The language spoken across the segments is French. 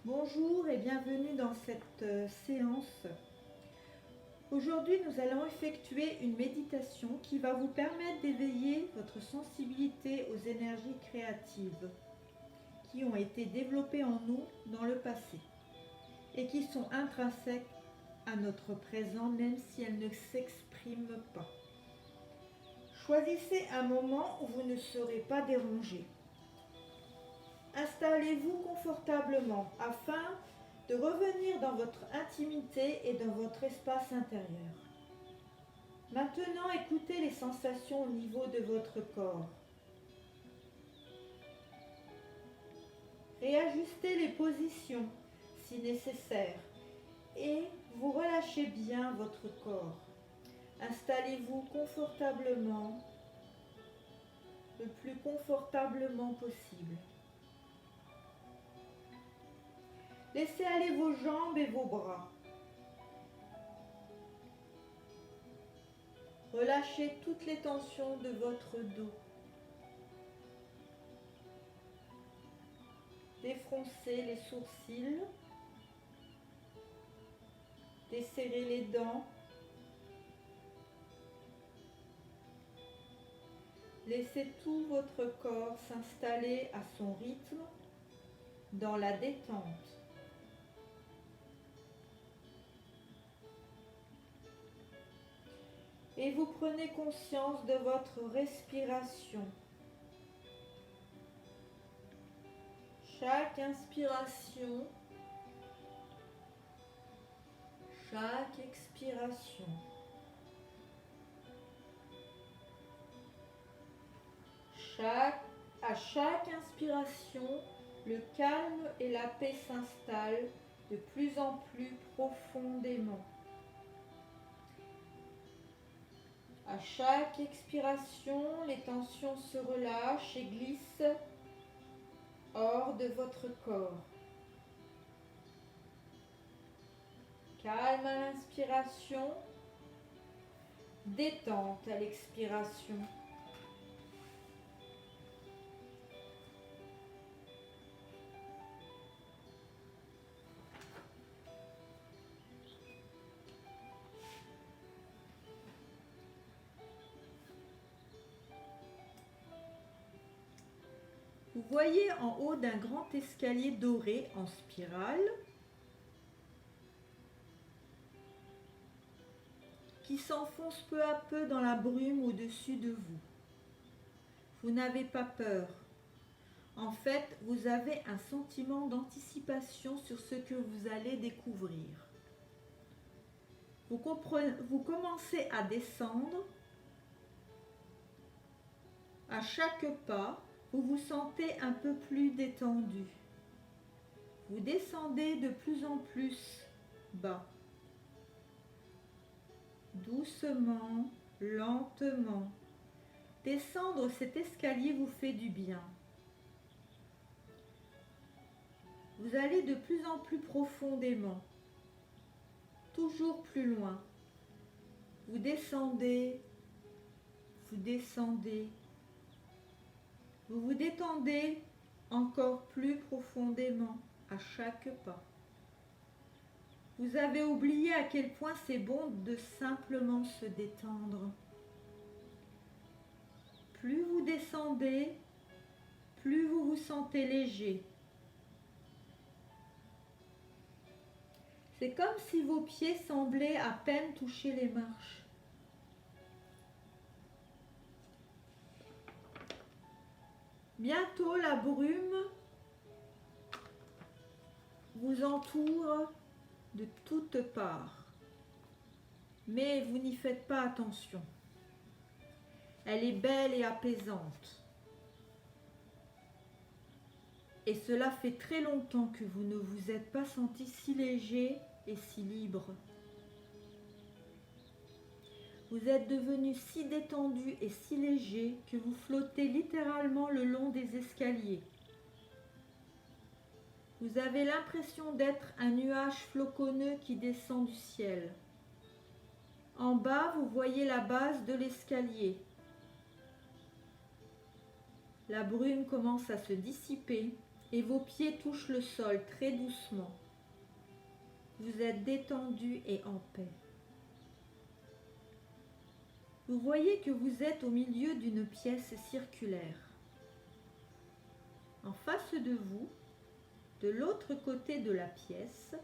Bonjour et bienvenue dans cette séance. Aujourd'hui, nous allons effectuer une méditation qui va vous permettre d'éveiller votre sensibilité aux énergies créatives qui ont été développées en nous dans le passé et qui sont intrinsèques à notre présent même si elles ne s'expriment pas. Choisissez un moment où vous ne serez pas dérangé. Installez-vous confortablement afin de revenir dans votre intimité et dans votre espace intérieur. Maintenant, écoutez les sensations au niveau de votre corps. Réajustez les positions si nécessaire et vous relâchez bien votre corps. Installez-vous confortablement, le plus confortablement possible. Laissez aller vos jambes et vos bras. Relâchez toutes les tensions de votre dos. Défroncez les sourcils. Desserrez les dents. Laissez tout votre corps s'installer à son rythme dans la détente. Et vous prenez conscience de votre respiration. Chaque inspiration, chaque expiration. À chaque inspiration, le calme et la paix s'installent de plus en plus profondément. À chaque expiration, les tensions se relâchent et glissent hors de votre corps. Calme à l'inspiration, détente à l'expiration. Vous voyez en haut d'un grand escalier doré en spirale qui s'enfonce peu à peu dans la brume au-dessus de vous. Vous n'avez pas peur. En fait, vous avez un sentiment d'anticipation sur ce que vous allez découvrir. Vous commencez à descendre. À chaque pas, vous vous sentez un peu plus détendu. Vous descendez de plus en plus bas. Doucement, lentement. Descendre cet escalier vous fait du bien. Vous allez de plus en plus profondément, toujours plus loin. Vous descendez, vous descendez. Vous vous détendez encore plus profondément à chaque pas. Vous avez oublié à quel point c'est bon de simplement se détendre. Plus vous descendez, plus vous vous sentez léger. C'est comme si vos pieds semblaient à peine toucher les marches. Bientôt, la brume vous entoure de toutes parts, mais vous n'y faites pas attention. Elle est belle et apaisante. Et cela fait très longtemps que vous ne vous êtes pas senti si léger et si libre. Vous êtes devenu si détendu et si léger que vous flottez littéralement le long des escaliers. Vous avez l'impression d'être un nuage floconneux qui descend du ciel. En bas, vous voyez la base de l'escalier. La brume commence à se dissiper et vos pieds touchent le sol très doucement. Vous êtes détendu et en paix. Vous voyez que vous êtes au milieu d'une pièce circulaire. En face de vous, de l'autre côté de la pièce,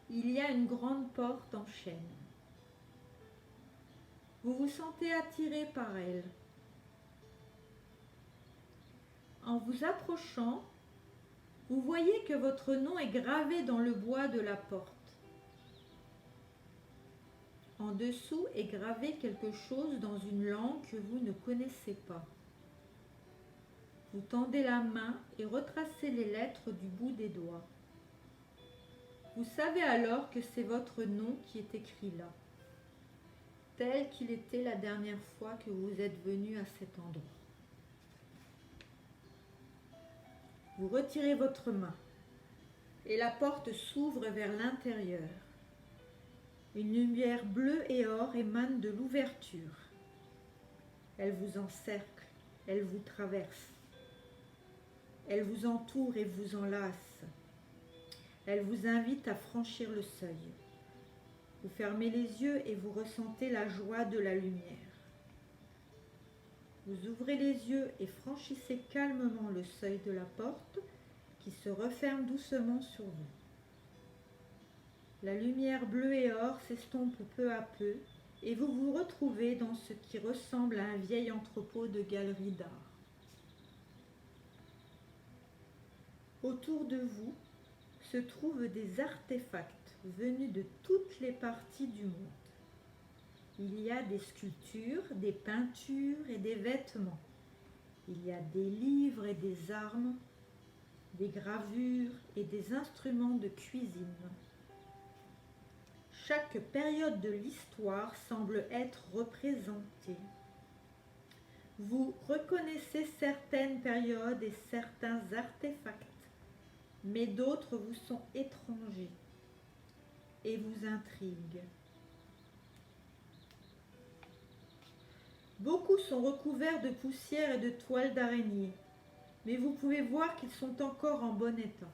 il y a une grande porte en chêne. Vous vous sentez attiré par elle. En vous approchant, vous voyez que votre nom est gravé dans le bois de la porte. En dessous est gravé quelque chose dans une langue que vous ne connaissez pas. Vous tendez la main et retracez les lettres du bout des doigts. Vous savez alors que c'est votre nom qui est écrit là, tel qu'il était la dernière fois que vous êtes venu à cet endroit. Vous retirez votre main et la porte s'ouvre vers l'intérieur. Une lumière bleue et or émane de l'ouverture. Elle vous encercle, elle vous traverse. Elle vous entoure et vous enlace. Elle vous invite à franchir le seuil. Vous fermez les yeux et vous ressentez la joie de la lumière. Vous ouvrez les yeux et franchissez calmement le seuil de la porte qui se referme doucement sur vous. La lumière bleue et or s'estompe peu à peu et vous vous retrouvez dans ce qui ressemble à un vieil entrepôt de galeries d'art. Autour de vous se trouvent des artefacts venus de toutes les parties du monde. Il y a des sculptures, des peintures et des vêtements. Il y a des livres et des armes, des gravures et des instruments de cuisine. Chaque période de l'histoire semble être représentée. Vous reconnaissez certaines périodes et certains artefacts, mais d'autres vous sont étrangers et vous intriguent. Beaucoup sont recouverts de poussière et de toiles d'araignée, mais vous pouvez voir qu'ils sont encore en bon état.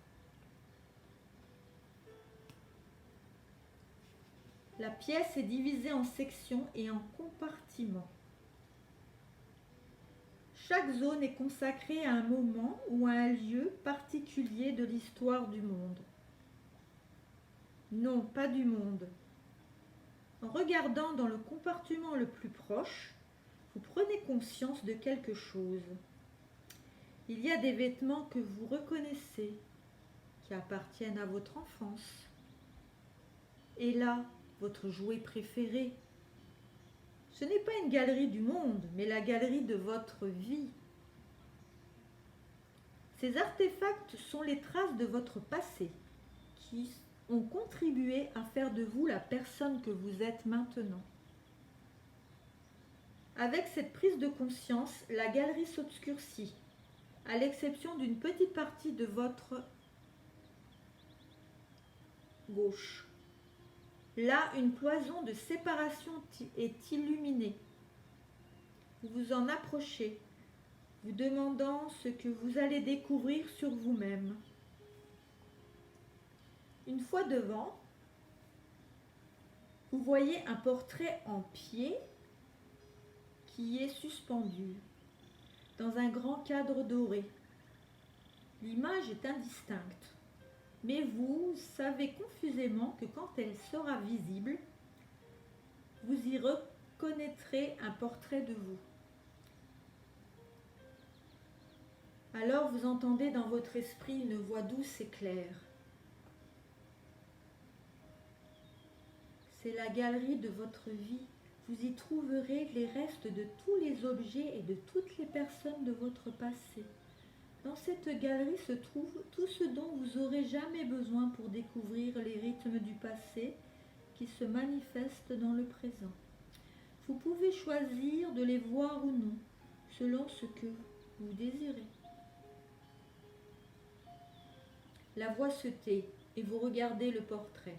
La pièce est divisée en sections et en compartiments. Chaque zone est consacrée à un moment ou à un lieu particulier de l'histoire du monde. Non, pas du monde. En regardant dans le compartiment le plus proche, vous prenez conscience de quelque chose. Il y a des vêtements que vous reconnaissez, qui appartiennent à votre enfance. Et là, votre jouet préféré. Ce n'est pas une galerie du monde, mais la galerie de votre vie. Ces artefacts sont les traces de votre passé, qui ont contribué à faire de vous la personne que vous êtes maintenant. Avec cette prise de conscience, la galerie s'obscurcit, à l'exception d'une petite partie de votre gauche. Là, une cloison de séparation est illuminée. Vous vous en approchez, vous demandant ce que vous allez découvrir sur vous-même. Une fois devant, vous voyez un portrait en pied qui est suspendu dans un grand cadre doré. L'image est indistincte, mais vous savez confusément que quand elle sera visible, vous y reconnaîtrez un portrait de vous. Alors vous entendez dans votre esprit une voix douce et claire. C'est la galerie de votre vie. Vous y trouverez les restes de tous les objets et de toutes les personnes de votre passé. Dans cette galerie se trouve tout ce dont vous aurez jamais besoin pour découvrir les rythmes du passé qui se manifestent dans le présent. Vous pouvez choisir de les voir ou non, selon ce que vous désirez. La voix se tait et vous regardez le portrait.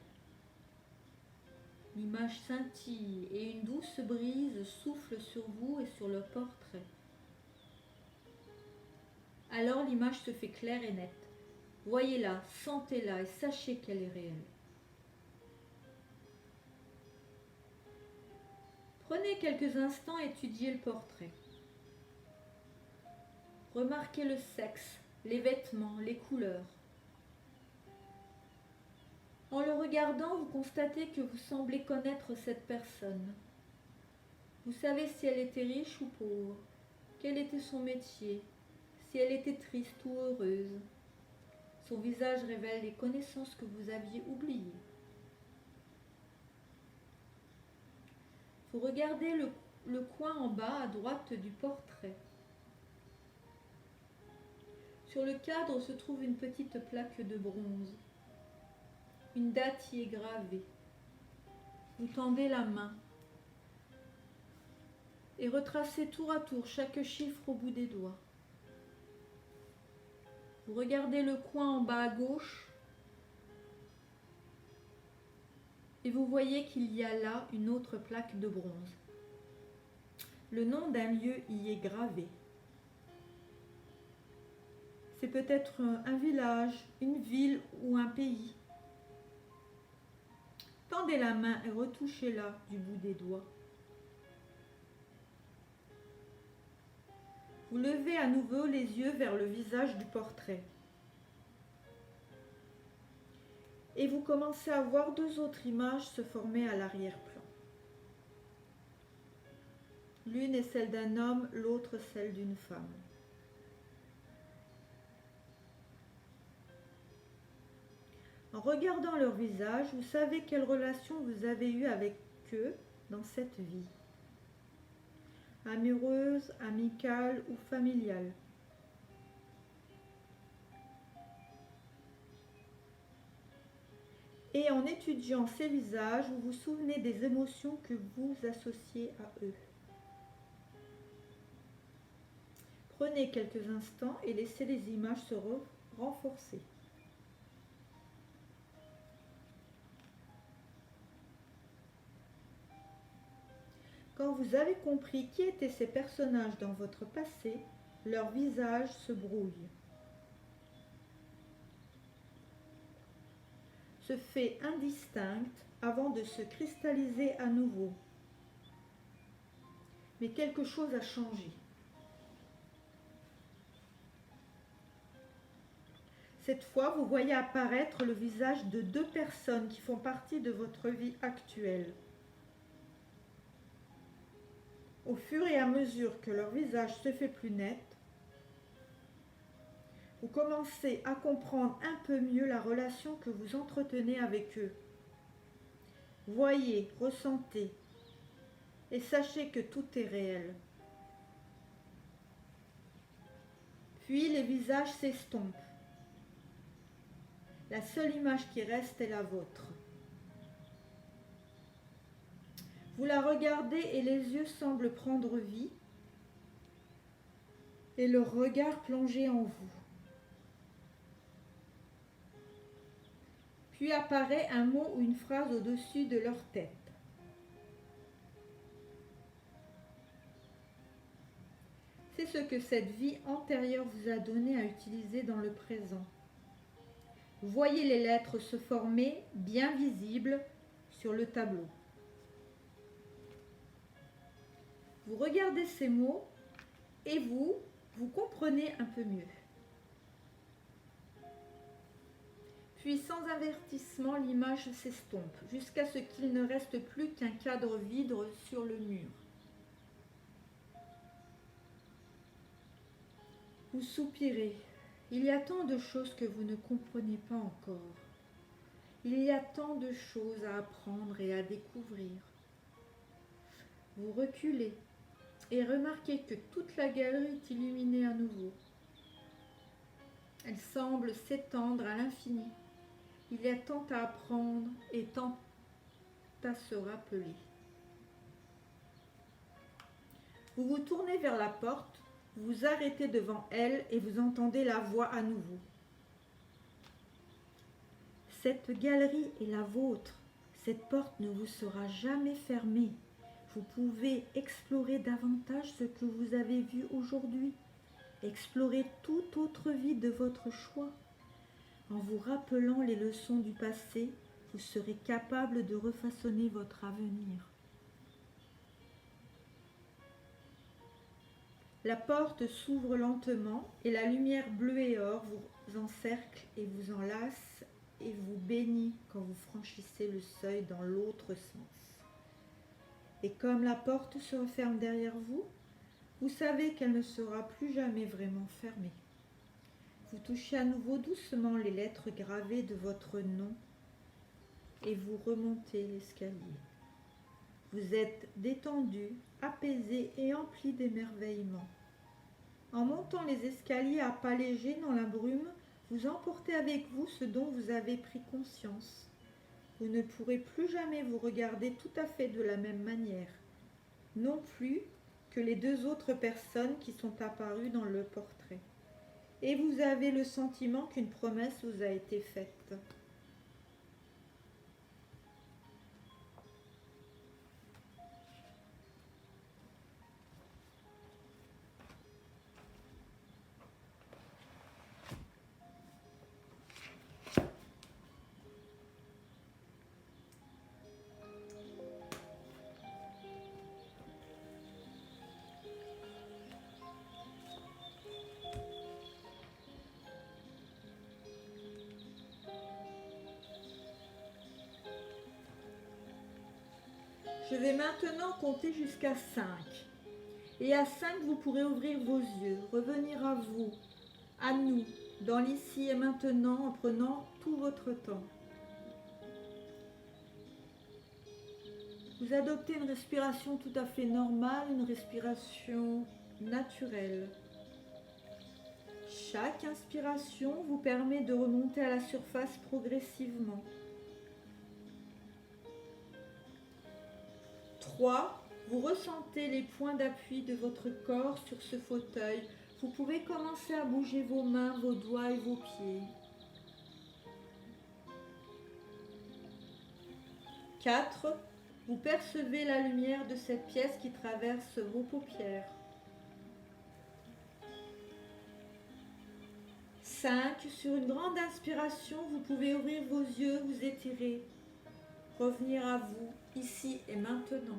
L'image scintille et une douce brise souffle sur vous et sur le portrait. Alors l'image se fait claire et nette. Voyez-la, sentez-la et sachez qu'elle est réelle. Prenez quelques instants à étudier le portrait. Remarquez le sexe, les vêtements, les couleurs. En le regardant, vous constatez que vous semblez connaître cette personne. Vous savez si elle était riche ou pauvre, quel était son métier, si elle était triste ou heureuse. Son visage révèle les connaissances que vous aviez oubliées. Vous regardez le coin en bas à droite du portrait. Sur le cadre se trouve une petite plaque de bronze. Une date y est gravée. Vous tendez la main et retracez tour à tour chaque chiffre au bout des doigts. Vous regardez le coin en bas à gauche et vous voyez qu'il y a là une autre plaque de bronze. Le nom d'un lieu y est gravé. C'est peut-être un village, une ville ou un pays. Tendez la main et retouchez-la du bout des doigts. Vous levez à nouveau les yeux vers le visage du portrait. Et vous commencez à voir deux autres images se former à l'arrière-plan. L'une est celle d'un homme, l'autre celle d'une femme. En regardant leur visage, vous savez quelle relation vous avez eue avec eux dans cette vie. Amoureuse, amicale ou familiale. Et en étudiant ces visages, vous vous souvenez des émotions que vous associez à eux. Prenez quelques instants et laissez les images se renforcer. Quand vous avez compris qui étaient ces personnages dans votre passé, leur visage se brouille. Se fait indistincte avant de se cristalliser à nouveau. Mais quelque chose a changé. Cette fois, vous voyez apparaître le visage de deux personnes qui font partie de votre vie actuelle. Au fur et à mesure que leur visage se fait plus net, vous commencez à comprendre un peu mieux la relation que vous entretenez avec eux. Voyez, ressentez et sachez que tout est réel. Puis les visages s'estompent. La seule image qui reste est la vôtre. Vous la regardez et les yeux semblent prendre vie et le regard plonger en vous. Puis apparaît un mot ou une phrase au-dessus de leur tête. C'est ce que cette vie antérieure vous a donné à utiliser dans le présent. Voyez les lettres se former bien visibles sur le tableau. Vous regardez ces mots et vous comprenez un peu mieux. Puis sans avertissement, l'image s'estompe jusqu'à ce qu'il ne reste plus qu'un cadre vide sur le mur. Vous soupirez. Il y a tant de choses que vous ne comprenez pas encore. Il y a tant de choses à apprendre et à découvrir. Vous reculez et remarquez que toute la galerie est illuminée à nouveau. Elle semble s'étendre à l'infini. Il y a tant à apprendre et tant à se rappeler. Vous vous tournez vers la porte, vous vous arrêtez devant elle et vous entendez la voix à nouveau. Cette galerie est la vôtre. Cette porte ne vous sera jamais fermée. Vous pouvez explorer davantage ce que vous avez vu aujourd'hui. Explorer toute autre vie de votre choix. En vous rappelant les leçons du passé, vous serez capable de refaçonner votre avenir. La porte s'ouvre lentement et la lumière bleue et or vous encercle et vous enlace et vous bénit quand vous franchissez le seuil dans l'autre sens. Et comme la porte se referme derrière vous, vous savez qu'elle ne sera plus jamais vraiment fermée. Vous touchez à nouveau doucement les lettres gravées de votre nom et vous remontez l'escalier. Vous êtes détendu, apaisé et empli d'émerveillement. En montant les escaliers à pas légers dans la brume, vous emportez avec vous ce dont vous avez pris conscience. Vous ne pourrez plus jamais vous regarder tout à fait de la même manière, non plus que les deux autres personnes qui sont apparues dans le portrait. Et vous avez le sentiment qu'une promesse vous a été faite. Je vais maintenant compter jusqu'à 5. Et à 5, vous pourrez ouvrir vos yeux, revenir à vous, à nous, dans l'ici et maintenant, en prenant tout votre temps. Vous adoptez une respiration tout à fait normale, une respiration naturelle. Chaque inspiration vous permet de remonter à la surface progressivement. 3. Vous ressentez les points d'appui de votre corps sur ce fauteuil. Vous pouvez commencer à bouger vos mains, vos doigts et vos pieds. 4. Vous percevez la lumière de cette pièce qui traverse vos paupières. 5. Sur une grande inspiration, vous pouvez ouvrir vos yeux, vous étirer, revenir à vous, ici et maintenant.